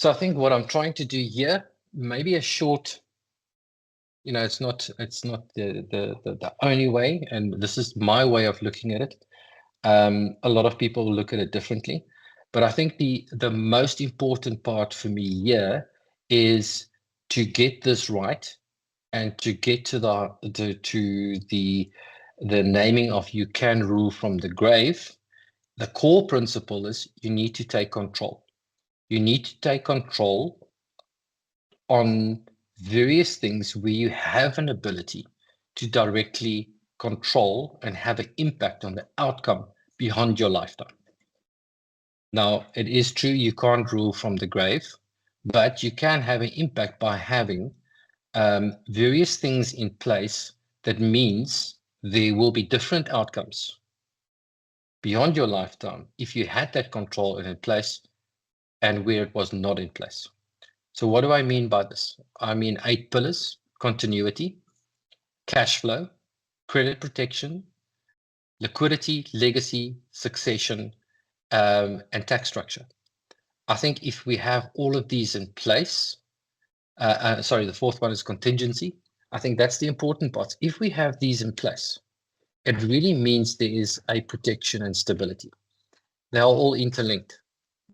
So I think what I'm trying to do here, maybe a short, it's not the only way, and this is my way of looking at it. A lot of people look at it differently, but I think the most important part for me here is to get this right and to get to the naming of you can rule from the grave. The core principle is you need to take control. You need to take control on various things where you have an ability to directly control and have an impact on the outcome beyond your lifetime. Now, it is true you can't rule from the grave, but you can have an impact by having various things in place that means there will be different outcomes beyond your lifetime if you had that control in place and where it was not in place. So what do I mean by this? I mean 8 pillars: continuity, cash flow, credit protection, liquidity, legacy, succession, and tax structure. I think if we have all of these in place, sorry, the fourth one is contingency. I think that's the important part. If we have these in place, it really means there is a protection and stability. They are all interlinked.